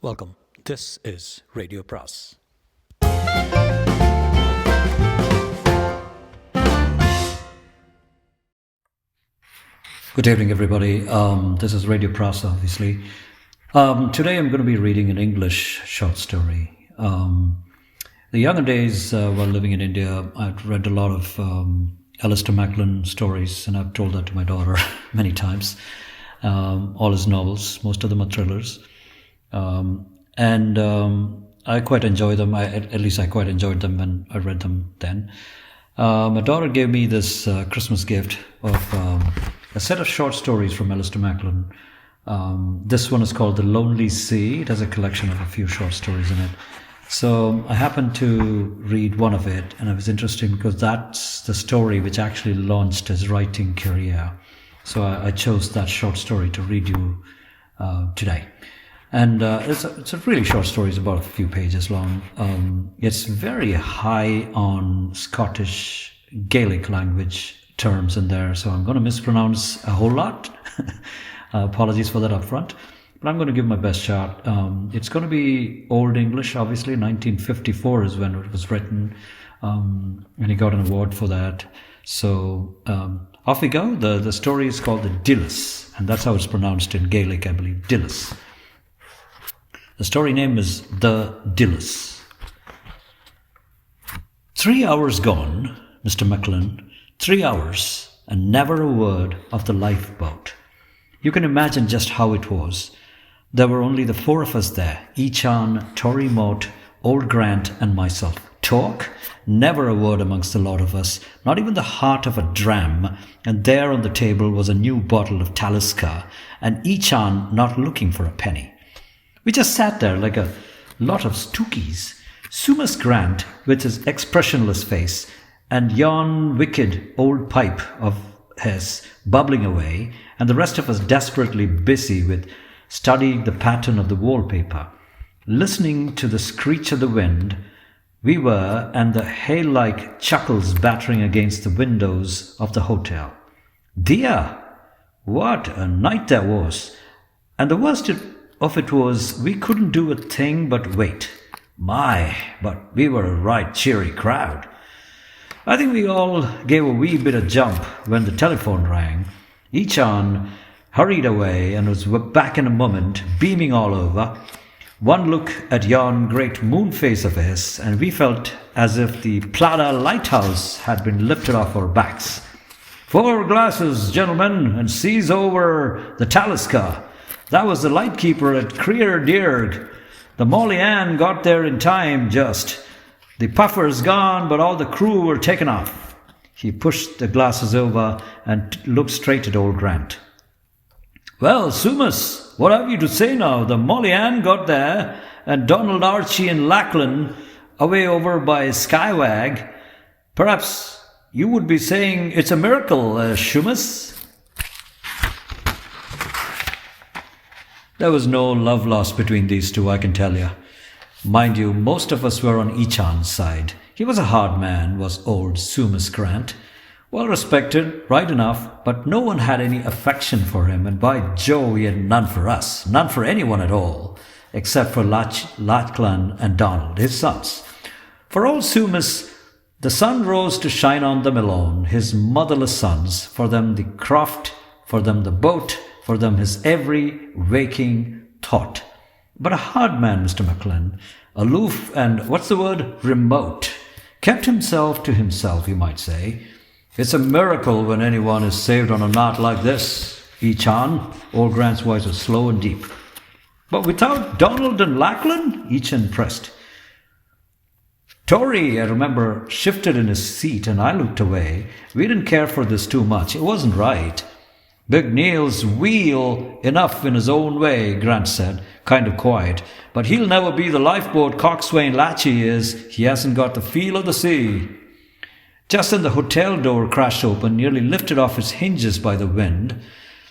Welcome. This is Radio Pras. Good evening, everybody. This is Radio Pras, obviously. Today I'm going to be reading an English short story. The younger days while living in India, I'd read a lot of Alistair Maclean stories, and I've told that to my daughter many times. All his novels, most of them are thrillers. And I quite enjoy them. At least I quite enjoyed them when I read them then. My daughter gave me this Christmas gift of a set of short stories from Alistair Maclean. This one is called The Lonely Sea. It has a collection of a few short stories in it. So I happened to read one of it, and it was interesting because that's the story which actually launched his writing career. So I chose that short story to read you today. And it's a really short story. It's about a few pages long. It's very high on Scottish Gaelic language terms in there, so I'm going to mispronounce a whole lot. Apologies for that up front. But I'm going to give my best shot. It's going to be Old English, obviously. 1954 is when it was written. And he got an award for that. So off we go. The story is called the Dileas. And that's how it's pronounced in Gaelic, I believe. Dileas. The story name is The Dileas. 3 hours gone, Mr. Maclean. 3 hours, and never a word of the lifeboat. You can imagine just how it was. There were only the four of us there, Echan, Tory Moat, Old Grant, and myself. Talk? Never a word amongst the lot of us, not even the heart of a dram, and there on the table was a new bottle of Talisker, and Echan not looking for a penny. We just sat there like a lot of stookies. Sumas Grant, with his expressionless face, and yon wicked old pipe of his bubbling away, and the rest of us desperately busy with studying the pattern of the wallpaper. Listening to the screech of the wind, we were, and the hail-like chuckles battering against the windows of the hotel. Dear, what a night that was! And the worst of it was we couldn't do a thing but wait. My, but we were a right cheery crowd. I think we all gave a wee bit of jump when the telephone rang. Echan hurried away and was back in a moment, beaming all over. One look at yon great moon face of his, and we felt as if the Plada lighthouse had been lifted off our backs. 4 glasses, gentlemen, and seize over the Talisker. That was the lightkeeper at Creer Dearg. The Molly Ann got there in time, just. The puffer's gone, but all the crew were taken off. He pushed the glasses over and looked straight at old Grant. Well, Sumas, what have you to say now? The Molly Ann got there, and Donald Archie and Lachlan away over by Skywag. Perhaps you would be saying it's a miracle, Sumas. There was no love lost between these two, I can tell you. Mind you, most of us were on Echan's side. He was a hard man, was old Sumas Grant. Well respected, right enough, but no one had any affection for him, and by Jove, he had none for us, none for anyone at all, except for Lachlan and Donald, his sons. For old Sumas, the sun rose to shine on them alone, his motherless sons, for them the croft, for them the boat, for them his every waking thought. But a hard man, Mr. Maclean, aloof and, remote, kept himself to himself, you might say. It's a miracle when anyone is saved on a knot like this, Echan. Old Grant's voice was slow and deep. But without Donald and Lachlan? Echan pressed. Tory, I remember, shifted in his seat, and I looked away. We didn't care for this too much. It wasn't right. Big Neil's wheel enough in his own way, Grant said, kind of quiet. But he'll never be the lifeboat coxswain Latchy is. He hasn't got the feel of the sea. Just then the hotel door crashed open, nearly lifted off its hinges by the wind.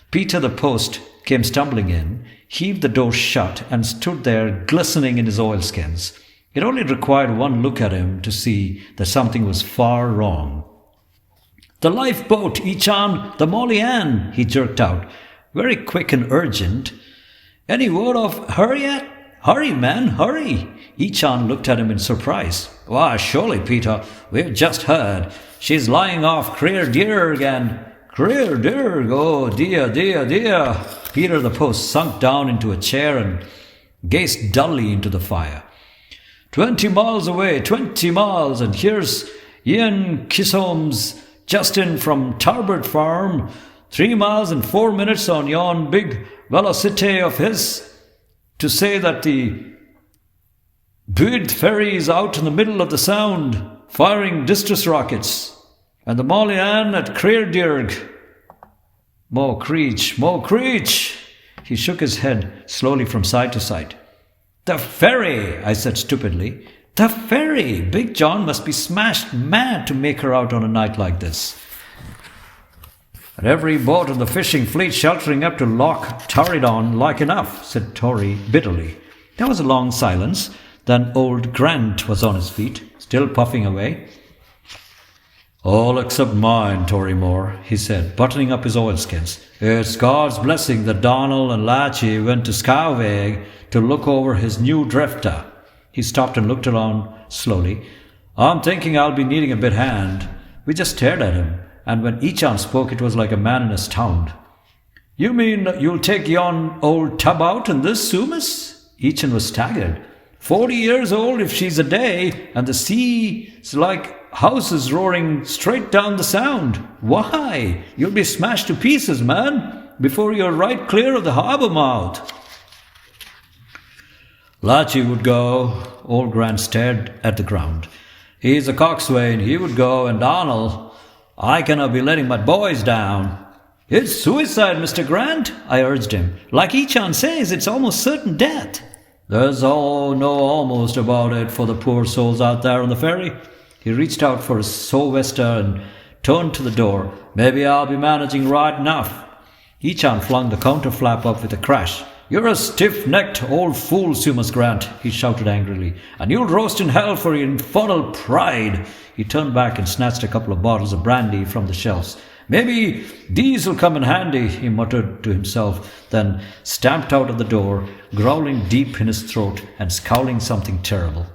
Peter the post came stumbling in, heaved the door shut, and stood there glistening in his oilskins. It only required one look at him to see that something was far wrong. The lifeboat, Echan, the Molly Ann, he jerked out, very quick and urgent. Any word of her yet? Hurry, man, hurry! Ichan looked at him in surprise. Why, surely, Peter, we've just heard. She's lying off Creer Deerg and... Creer Deerg, oh dear, dear, dear. Peter the post sunk down into a chair and gazed dully into the fire. 20 miles away, 20 miles, and here's Ian Kisholmes just in from Tarbert Farm, 3 miles and 4 minutes on yon big velocity of his, to say that the Bud ferry is out in the middle of the Sound, firing distress rockets, and the Mollian at Creerdirg. More Creech. He shook his head slowly from side to side. The ferry, I said stupidly. The ferry! Big John must be smashed mad to make her out on a night like this. And every boat of the fishing fleet sheltering up to Loch Torridon like enough, said Tory bitterly. There was a long silence. Then old Grant was on his feet, still puffing away. All except mine, Tory Moore, he said, buttoning up his oilskins. It's God's blessing that Donald and Lachie went to Scowveg to look over his new drifter. He stopped and looked around slowly. I'm thinking I'll be needing a bit hand. We just stared at him, and when Ichan spoke it was like a man in a stound. You mean you'll take yon old tub out in this, Sumas? Ichan was staggered. 40 years old if she's a day, and the sea's like houses roaring straight down the Sound. Why, you'll be smashed to pieces, man, before you're right clear of the harbour mouth. Lachie would go. Old Grant stared at the ground. He's a coxswain, he would go, and Donald, I cannot be letting my boys down. It's suicide, Mr. Grant, I urged him. Like Ichan says, it's almost certain death. There's no almost about it for the poor souls out there on the ferry. He reached out for his sou'wester and turned to the door. Maybe I'll be managing right enough. Ichan flung the counter flap up with a crash. You're a stiff-necked old fool, Sumas Grant, he shouted angrily, and you'll roast in hell for your infernal pride. He turned back and snatched a couple of bottles of brandy from the shelves. Maybe these'll come in handy, he muttered to himself, then stamped out of the door, growling deep in his throat and scowling something terrible.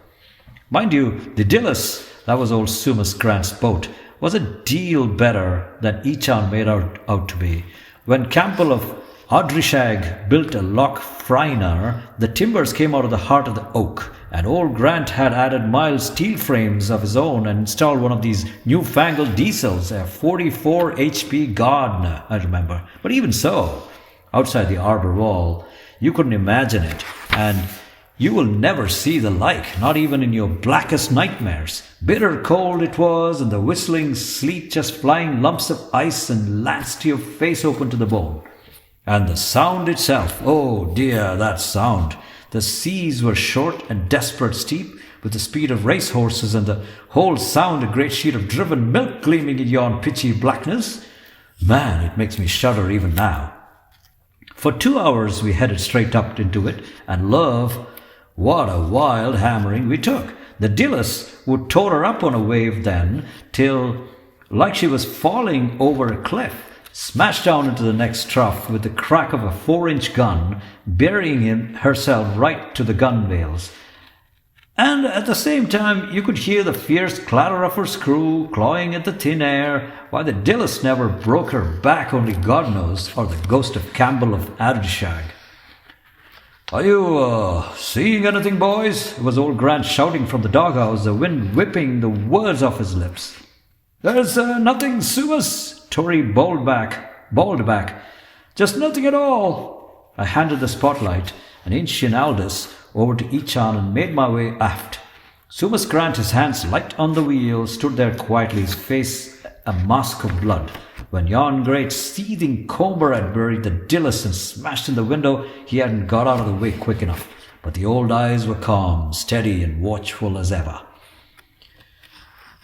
Mind you, the Dileas, that was old Sumas Grant's boat, was a deal better than Ichan made out to be. When Campbell of Ardrishag built a Loch Friner, the timbers came out of the heart of the oak, and old Grant had added mild steel frames of his own and installed one of these newfangled diesels, a 44 HP Gardner, I remember. But even so, outside the arbour wall, you couldn't imagine it, and you will never see the like, not even in your blackest nightmares. Bitter cold it was, and the whistling sleet just flying lumps of ice and lanced your face open to the bone. And the Sound itself, oh dear, that Sound. The seas were short and desperate steep, with the speed of racehorses, and the whole Sound a great sheet of driven milk gleaming in yon pitchy blackness. Man, it makes me shudder even now. For 2 hours we headed straight up into it, and love, what a wild hammering we took. The Dileas would tow her up on a wave then, till, like she was falling over a cliff, smashed down into the next trough with the crack of a 4-inch gun, burying herself right to the gunwales. And at the same time you could hear the fierce clatter of her screw clawing at the thin air, while the Dileas never broke her back, only God knows, or the ghost of Campbell of Ardishag. Are you seeing anything, boys? It was old Grant shouting from the doghouse, the wind whipping the words off his lips. There's nothing, Sumas, Tory bawled back. Just nothing at all. I handed the spotlight, an inch in Aldous, over to Ichan and made my way aft. Sumas Grant, his hands light on the wheel, stood there quietly, his face a mask of blood. When yon great seething comber had buried the Dileas and smashed in the window, he hadn't got out of the way quick enough. But the old eyes were calm, steady, and watchful as ever.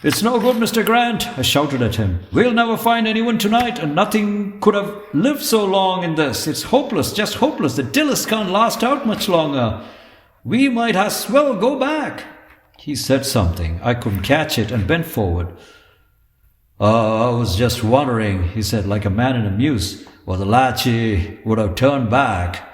It's no good, Mr. Grant, I shouted at him. We'll never find anyone tonight, and nothing could have lived so long in this. It's hopeless, just hopeless. The Dileas can't last out much longer. We might as well go back. He said something. I couldn't catch it and bent forward. I was just wondering, he said, like a man in a muse, whether Lachie would have turned back.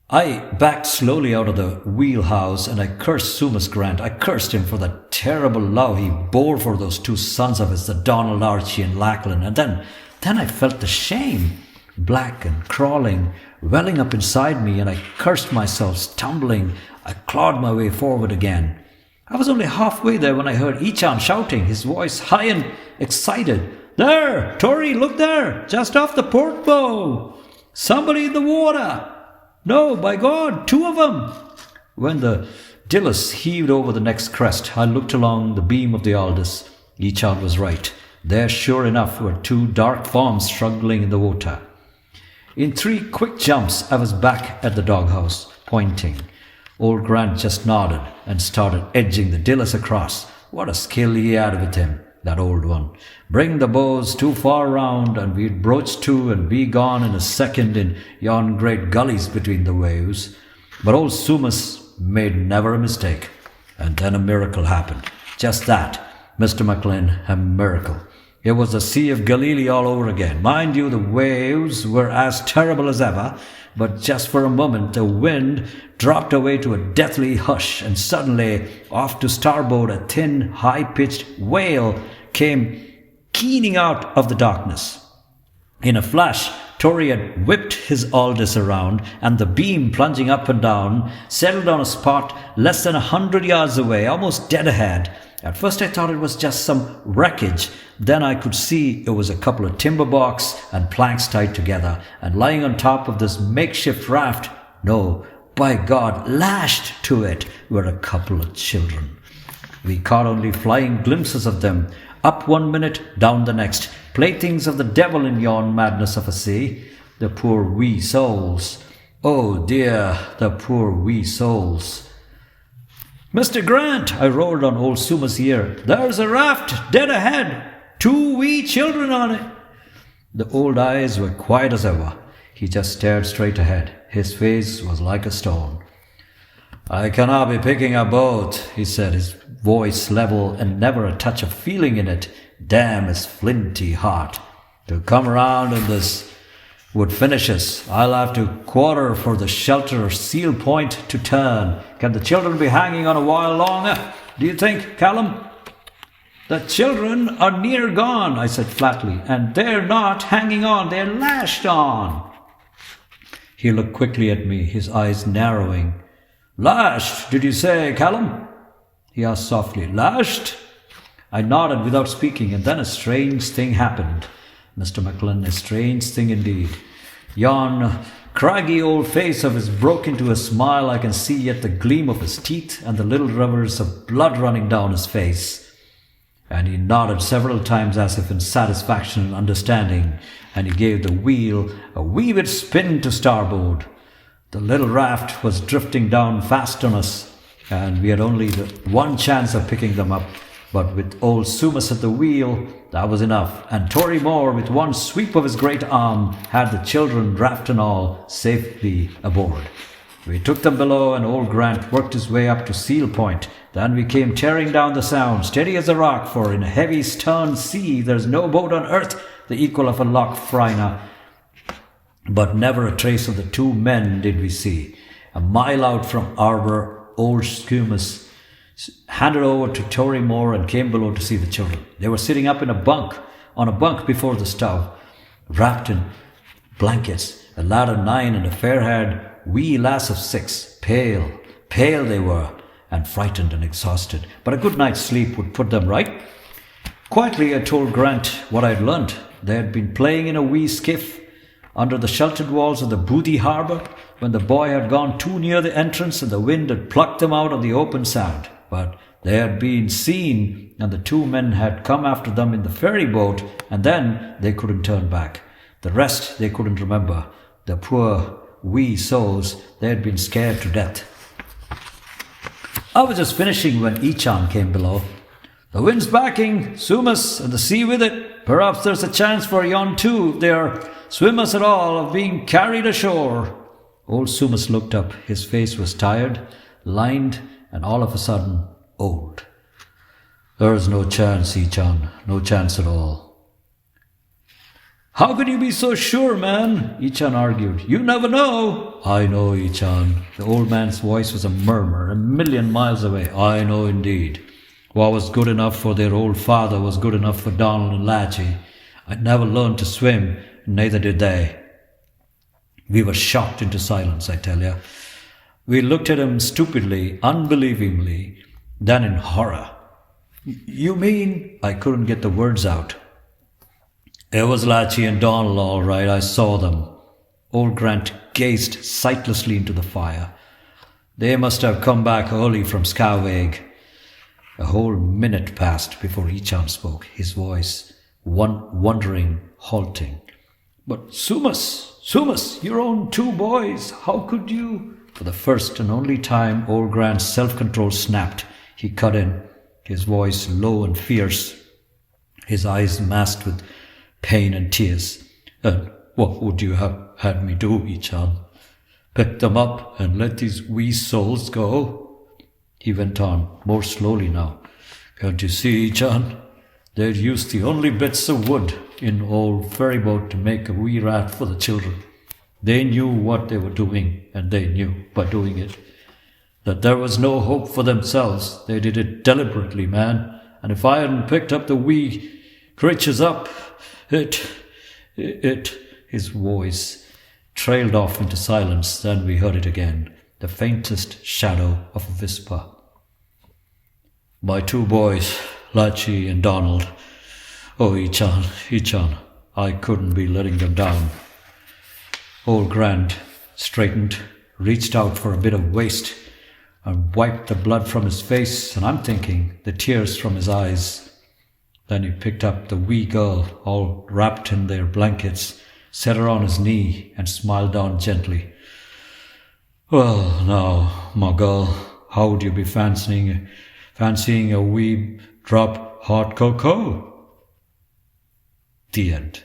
I backed slowly out of the wheelhouse and I cursed Sumas Grant. I cursed him for the terrible love he bore for those two sons of his, the Donald Archie and Lachlan. And then I felt the shame, black and crawling, welling up inside me, and I cursed myself, stumbling. I clawed my way forward again. I was only halfway there when I heard Ichan shouting, his voice high and excited. "There! Tory, look there! Just off the port bow! Somebody in the water! No, by God, two of them!" When the Dileas heaved over the next crest, I looked along the beam of the Aldous. Ichan was right. There, sure enough, were two dark forms struggling in the water. In 3 quick jumps, I was back at the doghouse, pointing. Old Grant just nodded and started edging the Dileas across. What a skill he had with him, that old one. Bring the bows too far round, and we'd broach to and be gone in a second in yon great gullies between the waves. But old Sumas made never a mistake. And then a miracle happened. Just that, Mr. Maclean, a miracle. It was the Sea of Galilee all over again. Mind you, the waves were as terrible as ever, but just for a moment the wind dropped away to a deathly hush, and suddenly, off to starboard, a thin, high-pitched wail came keening out of the darkness. In a flash, Tory had whipped his Aldous around, and the beam, plunging up and down, settled on a spot less than 100 yards away, almost dead ahead. At first I thought it was just some wreckage. Then I could see it was a couple of timber barks and planks tied together, and lying on top of this makeshift raft, no, by God, lashed to it, were a couple of children. We caught only flying glimpses of them, up one minute, down the next, playthings of the devil in yon madness of a sea. The poor wee souls. Oh dear, the poor wee souls. "Mr. Grant," I roared on old Sumas' ear, "there's a raft dead ahead, 2 wee children on it." The old eyes were quiet as ever. He just stared straight ahead. His face was like a stone. "I cannot be picking a boat," he said, his voice level and never a touch of feeling in it. Damn his flinty heart. "To come round in this would finish us. I'll have to quarter for the shelter Seal Point to turn. Can the children be hanging on a while longer, do you think, Callum?" "The children are near gone," I said flatly, "and they're not hanging on, they're lashed on." He looked quickly at me, his eyes narrowing. "Lashed, did you say, Callum?" he asked softly. "Lashed?" I nodded without speaking, and then a strange thing happened. Mr. Maclean, a strange thing indeed. Yon craggy old face of his broke into a smile. I can see yet the gleam of his teeth and the little rivers of blood running down his face. And he nodded several times as if in satisfaction and understanding, and he gave the wheel a wee bit spin to starboard. The little raft was drifting down fast on us, and we had only the one chance of picking them up. But with old Sumas at the wheel, that was enough, and Tory Moore, with one sweep of his great arm, had the children, raft and all, safely aboard. We took them below, and old Grant worked his way up to Seal Point. Then we came tearing down the Sound, steady as a rock, for in a heavy stern sea there's no boat on earth the equal of a Loch Frina. But never a trace of the 2 men did we see. A mile out from Arbour, old Sumas handed over to Tory Moore and came below to see the children. They were sitting up on a bunk before the stove, wrapped in blankets, a lad of 9 and a fair-haired wee lass of 6. Pale they were, and frightened and exhausted, but a good night's sleep would put them right. Quietly I told Grant what I had learnt. They had been playing in a wee skiff under the sheltered walls of the Boothie harbour when the boy had gone too near the entrance and the wind had plucked them out on the open Sound. But they had been seen, and the 2 men had come after them in the ferry boat, and then they couldn't turn back. The rest they couldn't remember. The poor wee souls, they had been scared to death. I was just finishing when Ichan came below. "The wind's backing, Sumas, and the sea with it. Perhaps there's a chance for yon 2, if they are swimmers at all, of being carried ashore." Old Sumas looked up. His face was tired, lined, and all of a sudden old. "There's no chance, Ichan, no chance at all." How could you be so sure, man? Ichan argued. You never know. I know, Ichan. The old man's voice was a murmur, a million miles away. I know indeed. What was good enough for their old father was good enough for Donald and Latchy. I'd never learned to swim, neither did they. We were shocked into silence, I tell you. We looked at him stupidly, unbelievingly, then in horror. You mean? I couldn't get the words out. It was Latchy and Donald, all right. I saw them. Old Grant gazed sightlessly into the fire. They must have come back early from Skoweg. A whole minute passed before Ichan spoke, his voice wondering, halting. But Sumas, your own two boys, how could you? For the first and only time, old Grant's self-control snapped. He cut in, his voice low and fierce, his eyes masked with pain and tears. And what would you have had me do, Ichan? Pick them up and let these wee souls go? He went on, more slowly now. Can't you see, Ichan? They'd used the only bits of wood in old ferryboat to make a wee rat for the children. They knew what they were doing, and they knew, by doing it, that there was no hope for themselves. They did it deliberately, man. And if I hadn't picked up the wee creatures up, his voice trailed off into silence. Then we heard it again, the faintest shadow of a whisper. My two boys, Latchy and Donald. Oh, Ichan, I couldn't be letting them down. Old Grant straightened, reached out for a bit of waste, and wiped the blood from his face, and I'm thinking the tears from his eyes. Then he picked up the wee girl, all wrapped in their blankets, set her on his knee, and smiled down gently. Well, now, my girl, how would you be fancying a wee drop hot cocoa? The end.